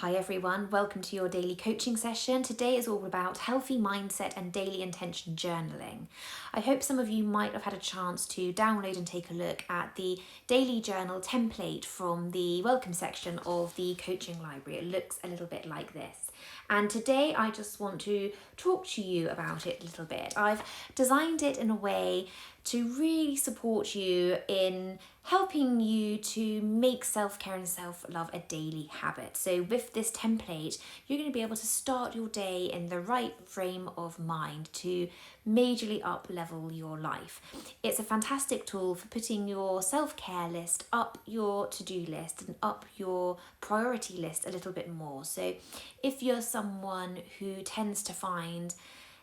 Hi everyone, welcome to your daily coaching session. Today is all about healthy mindset and daily intention journaling. I hope some of you might have had a chance to download and take a look at the daily journal template from the welcome section of the coaching library. It looks a little bit like this. And today I just want to talk to you about it a little bit. I've designed it in a way to really support you in helping you to make self-care and self-love a daily habit. So with this template, you're going to be able to start your day in the right frame of mind to majorly up level your life. It's a fantastic tool for putting your self-care list up your to-do list and up your priority list a little bit more. So if you're someone who tends to find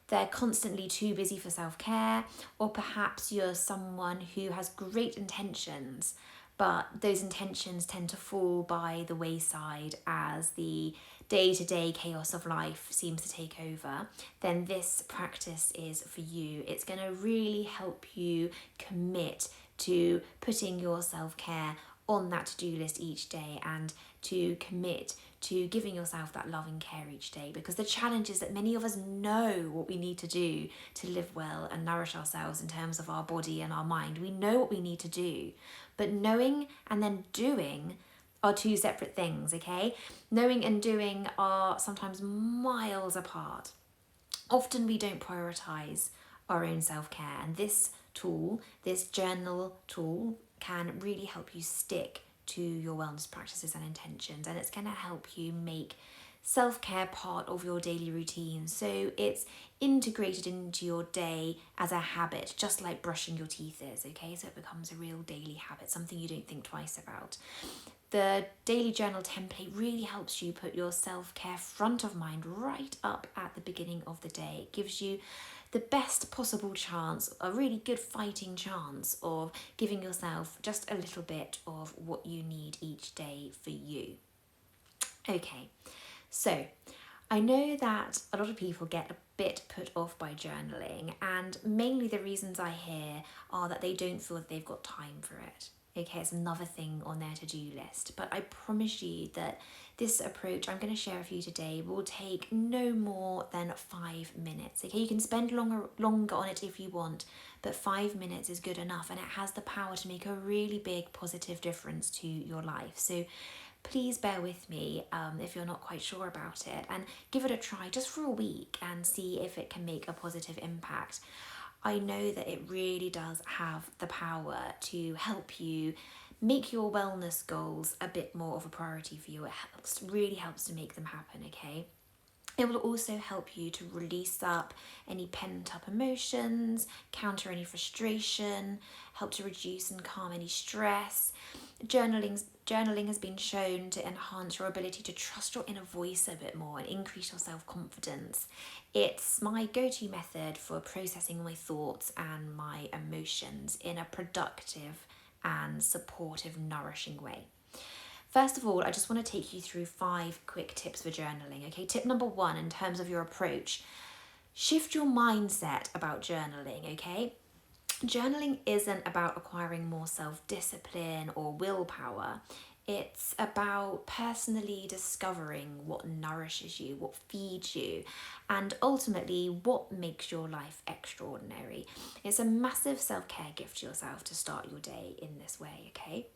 they're constantly too busy for self-care, or perhaps you're someone who has great intentions, but those intentions tend to fall by the wayside as the day-to-day chaos of life seems to take over, then this practice is for you. It's going to really help you commit to putting your self-care on that to-do list each day and to commit to giving yourself that loving care each day, because the challenge is that many of us know what we need to do to live well and nourish ourselves in terms of our body and our mind. We know what we need to do, but knowing and then doing are two separate things, okay? Knowing and doing are sometimes miles apart. Often we don't prioritize our own self-care, and this tool, this journal tool, can really help you stick to your wellness practices and intentions, and it's going to help you make self-care part of your daily routine, so it's integrated into your day as a habit, just like brushing your teeth is, okay? So it becomes a real daily habit, something you don't think twice about. The daily journal template really helps you put your self-care front of mind right up at the beginning of the day. It gives you the best possible chance, a really good fighting chance of giving yourself just a little bit of what you need each day for you. Okay, so I know that a lot of people get a bit put off by journaling, and mainly the reasons I hear are that they don't feel that they've got time for it. Okay, it's another thing on their to-do list, but I promise you that this approach I'm going to share with you today will take no more than 5 minutes. Okay, you can spend longer on it if you want, but 5 minutes is good enough, and it has the power to make a really big positive difference to your life. So please bear with me if you're not quite sure about it, and give it a try just for a week and see if it can make a positive impact. I know that it really does have the power to help you make your wellness goals a bit more of a priority for you. It really helps to make them happen, okay? It will also help you to release up any pent-up emotions, counter any frustration, help to reduce and calm any stress. Journaling has been shown to enhance your ability to trust your inner voice a bit more and increase your self-confidence. It's my go-to method for processing my thoughts and my emotions in a productive and supportive, nourishing way. First of all, I just want to take you through 5 quick tips for journaling. Okay, tip number 1 in terms of your approach, shift your mindset about journaling, okay? Journaling isn't about acquiring more self-discipline or willpower. It's about personally discovering what nourishes you, what feeds you, and ultimately what makes your life extraordinary. It's a massive self-care gift to yourself to start your day in this way, okay?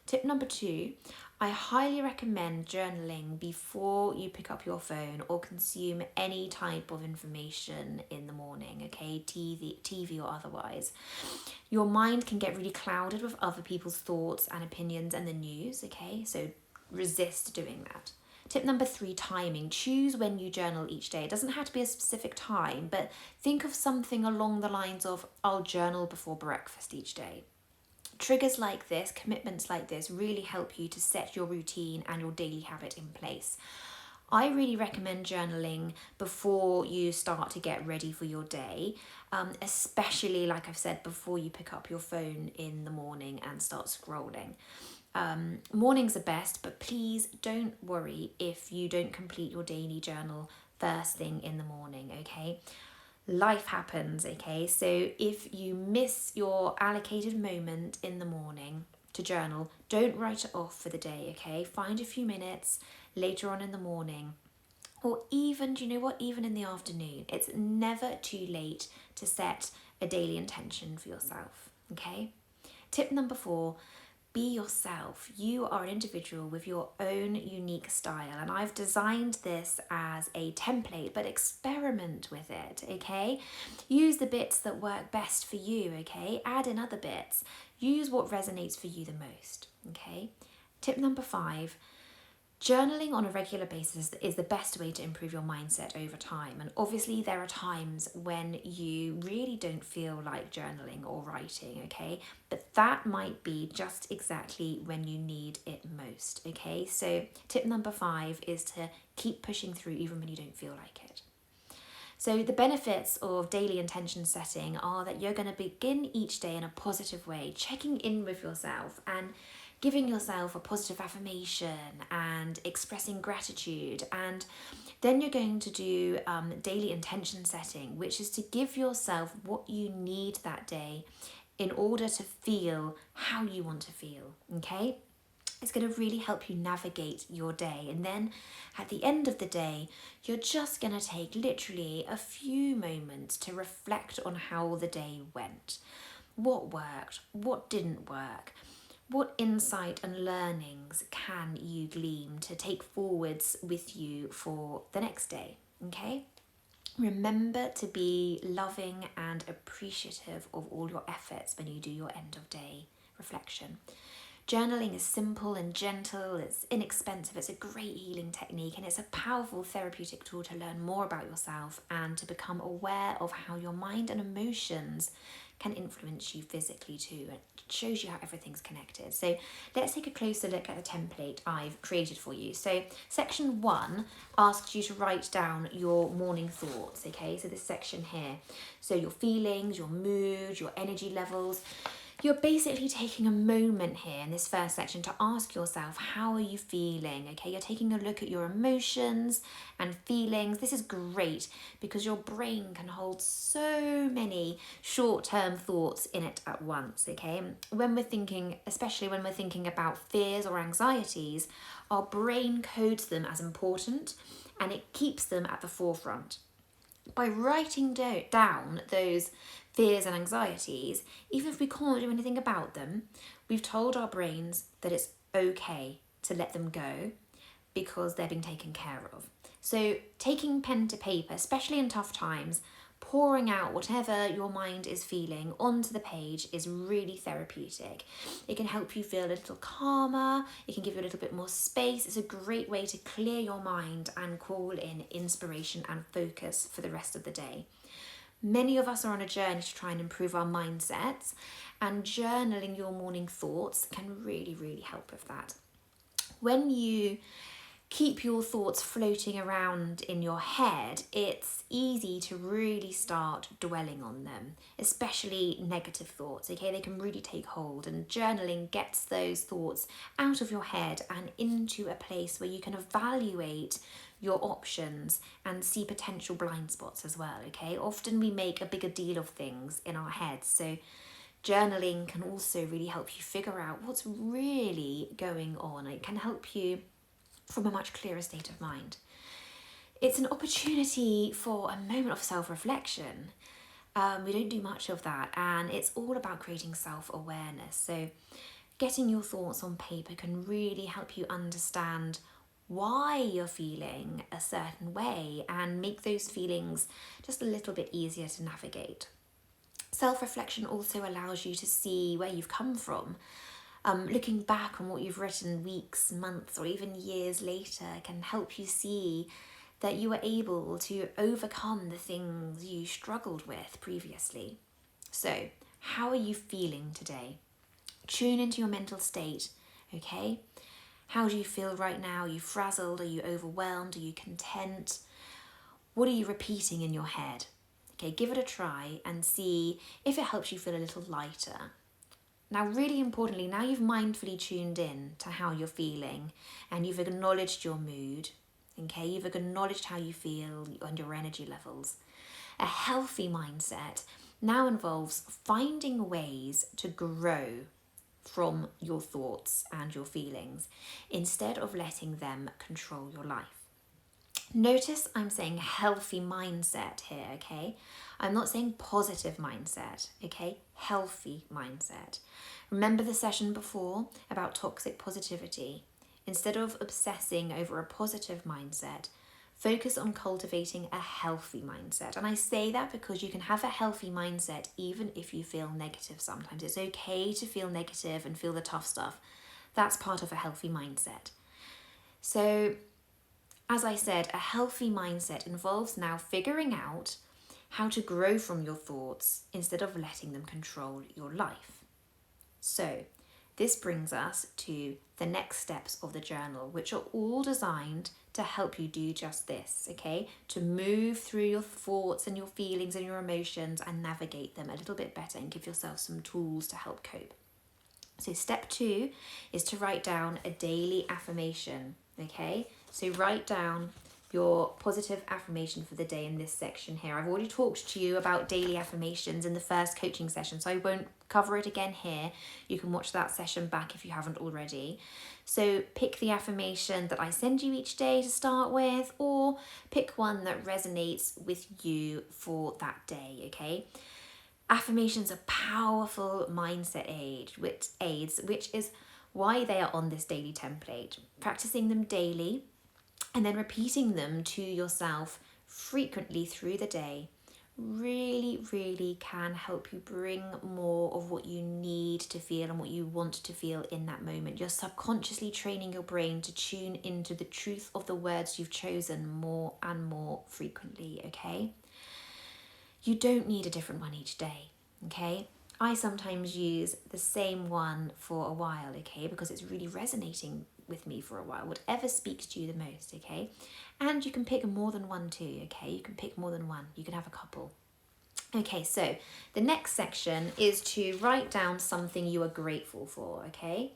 Tip number 2, I highly recommend journaling before you pick up your phone or consume any type of information in the morning, okay, TV or otherwise. Your mind can get really clouded with other people's thoughts and opinions and the news, okay, so resist doing that. Tip number 3, timing. Choose when you journal each day. It doesn't have to be a specific time, but think of something along the lines of, I'll journal before breakfast each day. Triggers like this, commitments like this, really help you to set your routine and your daily habit in place. I really recommend journaling before you start to get ready for your day, especially, like I've said, before you pick up your phone in the morning and start scrolling. Mornings are best, but please don't worry if you don't complete your daily journal first thing in the morning, okay? Life happens, okay? So if you miss your allocated moment in the morning, to journal, don't write it off for the day, okay? Find a few minutes later on in the morning, or even, do you know what, even in the afternoon. It's never too late to set a daily intention for yourself, okay? Tip number 4, be yourself. You are an individual with your own unique style, and I've designed this as a template, but experiment with it, okay? Use the bits that work best for you, okay? Add in other bits. Use what resonates for you the most, okay? Tip number 5, journaling on a regular basis is the best way to improve your mindset over time. And obviously there are times when you really don't feel like journaling or writing, okay? But that might be just exactly when you need it most, okay? So tip number 5 is to keep pushing through even when you don't feel like it. So the benefits of daily intention setting are that you're going to begin each day in a positive way, checking in with yourself and giving yourself a positive affirmation and expressing gratitude. And then you're going to do daily intention setting, which is to give yourself what you need that day in order to feel how you want to feel, okay? It's going to really help you navigate your day. And then at the end of the day, you're just going to take literally a few moments to reflect on how the day went. What worked? What didn't work? What insight and learnings can you glean to take forwards with you for the next day, okay? Remember to be loving and appreciative of all your efforts when you do your end of day reflection. Journaling is simple and gentle, it's inexpensive, it's a great healing technique, and it's a powerful therapeutic tool to learn more about yourself and to become aware of how your mind and emotions can influence you physically too. It shows you how everything's connected. So let's take a closer look at the template I've created for you. So section 1 asks you to write down your morning thoughts, okay? So this section here. So your feelings, your mood, your energy levels. You're basically taking a moment here in this first section to ask yourself, how are you feeling? Okay, you're taking a look at your emotions and feelings. This is great because your brain can hold so many short-term thoughts in it at once, okay? When we're thinking, especially when we're thinking about fears or anxieties, our brain codes them as important and it keeps them at the forefront. By writing down those fears and anxieties, even if we can't do anything about them, we've told our brains that it's okay to let them go because they're being taken care of. So taking pen to paper, especially in tough times, pouring out whatever your mind is feeling onto the page is really therapeutic. It can help you feel a little calmer, it can give you a little bit more space. It's a great way to clear your mind and call in inspiration and focus for the rest of the day. Many of us are on a journey to try and improve our mindsets, and journaling your morning thoughts can really, really help with that. When you keep your thoughts floating around in your head, it's easy to really start dwelling on them, especially negative thoughts, okay? They can really take hold, and journaling gets those thoughts out of your head and into a place where you can evaluate your options and see potential blind spots as well, okay? Often we make a bigger deal of things in our heads, so journaling can also really help you figure out what's really going on. It can help you from a much clearer state of mind. It's an opportunity for a moment of self-reflection. We don't do much of that, and it's all about creating self-awareness. So getting your thoughts on paper can really help you understand why you're feeling a certain way and make those feelings just a little bit easier to navigate. Self-reflection also allows you to see where you've come from. Looking back on what you've written weeks, months, or even years later can help you see that you were able to overcome the things you struggled with previously. So, how are you feeling today? Tune into your mental state, okay? How do you feel right now? Are you frazzled? Are you overwhelmed? Are you content? What are you repeating in your head? Okay, give it a try and see if it helps you feel a little lighter. Now, really importantly, now you've mindfully tuned in to how you're feeling and you've acknowledged your mood, okay? You've acknowledged how you feel and your energy levels. A healthy mindset now involves finding ways to grow from your thoughts and your feelings instead of letting them control your life. Notice I'm saying healthy mindset here, okay? I'm not saying positive mindset, okay? Healthy mindset. Remember the session before about toxic positivity? Instead of obsessing over a positive mindset, focus on cultivating a healthy mindset. And I say that because you can have a healthy mindset even if you feel negative sometimes. It's okay to feel negative and feel the tough stuff. That's part of a healthy mindset. So, as I said, a healthy mindset involves now figuring out how to grow from your thoughts instead of letting them control your life. So, this brings us to the next steps of the journal, which are all designed to help you do just this, okay? To move through your thoughts and your feelings and your emotions and navigate them a little bit better and give yourself some tools to help cope. So step 2 is to write down a daily affirmation, okay? So write down your positive affirmation for the day in this section here. I've already talked to you about daily affirmations in the first coaching session, so I won't cover it again here. You can watch that session back if you haven't already. So pick the affirmation that I send you each day to start with, or pick one that resonates with you for that day, okay? Affirmations are powerful mindset aids, which is why they are on this daily template. Practicing them daily and then repeating them to yourself frequently through the day really can help you bring more of what you need to feel and what you want to feel in that moment. You're subconsciously training your brain to tune into the truth of the words you've chosen more and more frequently, okay? You don't need a different one each day, okay? I sometimes use the same one for a while, okay, because it's really resonating with me for a while, whatever speaks to you the most, okay? And you can pick more than one too, okay? You can pick more than one, you can have a couple. Okay, so the next section is to write down something you are grateful for, okay?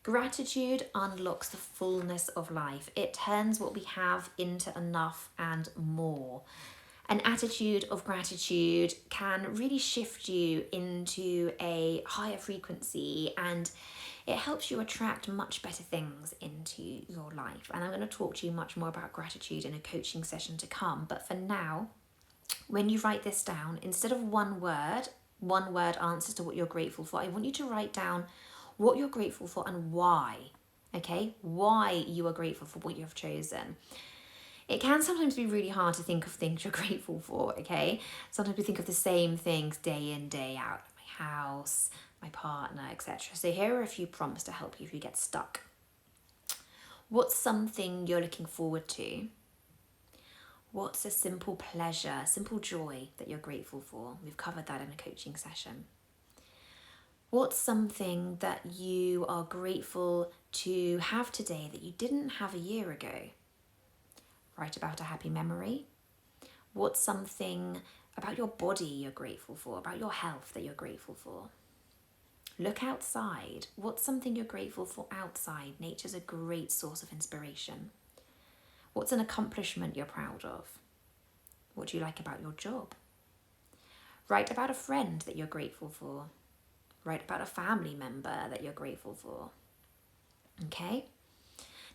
Gratitude unlocks the fullness of life. It turns what we have into enough and more. An attitude of gratitude can really shift you into a higher frequency, and it helps you attract much better things into your life. And I'm going to talk to you much more about gratitude in a coaching session to come. But for now, when you write this down, instead of one word answers to what you're grateful for, I want you to write down what you're grateful for and why, okay? Why you are grateful for what you have chosen. It can sometimes be really hard to think of things you're grateful for, okay? Sometimes we think of the same things day in, day out. My house, my partner, etc. So here are a few prompts to help you if you get stuck. What's something you're looking forward to? What's a simple pleasure, simple joy that you're grateful for? We've covered that in a coaching session. What's something that you are grateful to have today that you didn't have a year ago? Write about a happy memory. What's something about your body you're grateful for, about your health that you're grateful for? Look outside. What's something you're grateful for outside? Nature's a great source of inspiration. What's an accomplishment you're proud of? What do you like about your job? Write about a friend that you're grateful for. Write about a family member that you're grateful for. Okay?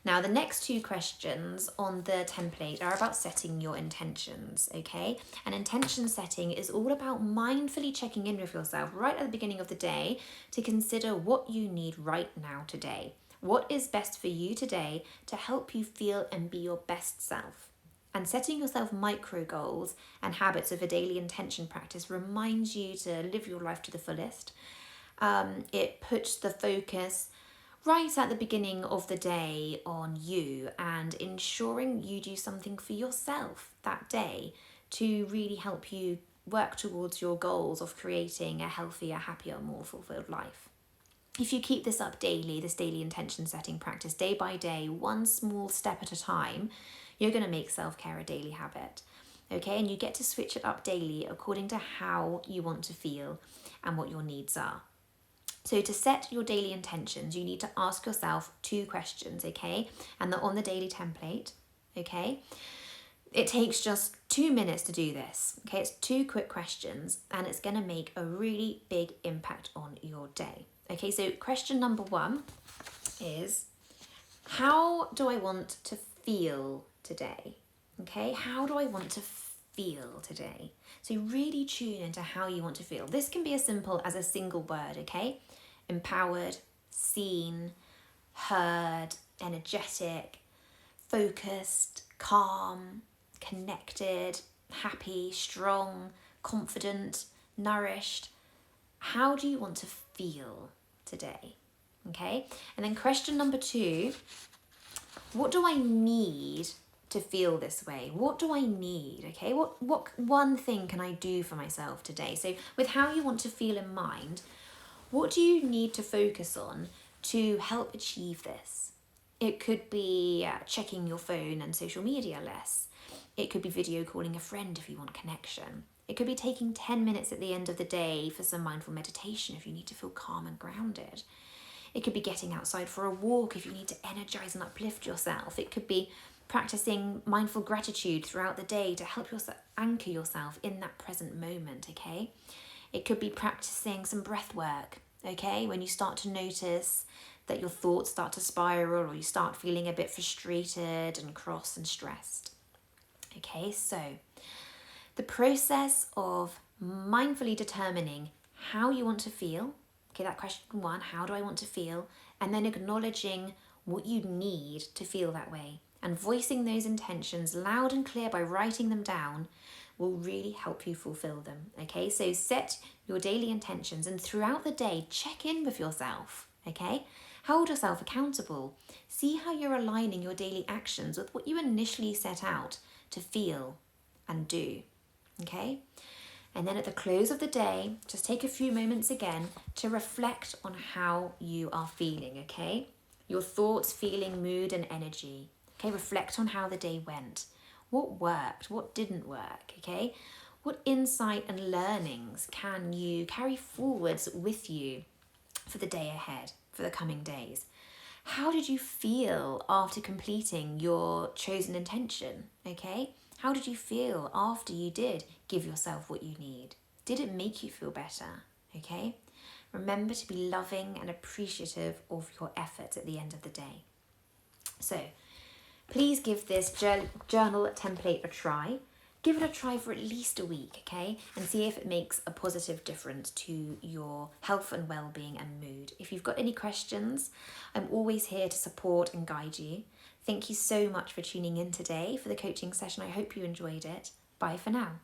Now, the next two questions on the template are about setting your intentions, okay? And intention setting is all about mindfully checking in with yourself right at the beginning of the day to consider what you need right now today. What is best for you today to help you feel and be your best self? And setting yourself micro goals and habits of a daily intention practice reminds you to live your life to the fullest. It puts the focus right at the beginning of the day on you and ensuring you do something for yourself that day to really help you work towards your goals of creating a healthier, happier, more fulfilled life. If you keep this up daily, this daily intention setting practice, day by day, one small step at a time, you're going to make self-care a daily habit. Okay, and you get to switch it up daily according to how you want to feel and what your needs are. So to set your daily intentions, you need to ask yourself two questions, okay? And they're on the daily template, okay? It takes just 2 minutes to do this, okay? It's two quick questions and it's going to make a really big impact on your day. Okay, so question number 1 is, how do I want to feel today? Okay, how do I want to feel today? So really tune into how you want to feel. This can be as simple as a single word, okay? Empowered, seen, heard, energetic, focused, calm, connected, happy, strong, confident, nourished. How do you want to feel today? Okay, and then question number 2, what do I need to feel this way? What do I need? Okay, what one thing can I do for myself today? So with how you want to feel in mind, what do you need to focus on to help achieve this? It could be checking your phone and social media less. It could be video calling a friend if you want connection. It could be taking 10 minutes at the end of the day for some mindful meditation if you need to feel calm and grounded. It could be getting outside for a walk if you need to energize and uplift yourself. It could be practicing mindful gratitude throughout the day to help yourself anchor yourself in that present moment, okay? It could be practicing some breath work, okay? When you start to notice that your thoughts start to spiral or you start feeling a bit frustrated and cross and stressed. Okay, so the process of mindfully determining how you want to feel. Okay, that question 1, how do I want to feel? And then acknowledging what you need to feel that way and voicing those intentions loud and clear by writing them down will really help you fulfill them. Okay, so set your daily intentions and throughout the day, check in with yourself. Okay, hold yourself accountable. See how you're aligning your daily actions with what you initially set out to feel and do. Okay, and then at the close of the day, just take a few moments again to reflect on how you are feeling, okay? Your thoughts, feeling, mood, and energy. Okay, reflect on how the day went. What worked? What didn't work? Okay, what insight and learnings can you carry forwards with you for the day ahead, for the coming days? How did you feel after completing your chosen intention? Okay, how did you feel after you did give yourself what you need? Did it make you feel better? Okay, remember to be loving and appreciative of your efforts at the end of the day. So please give this journal template a try. Give it a try for at least a week, okay? And see if it makes a positive difference to your health and well-being and mood. If you've got any questions, I'm always here to support and guide you. Thank you so much for tuning in today for the coaching session. I hope you enjoyed it. Bye for now.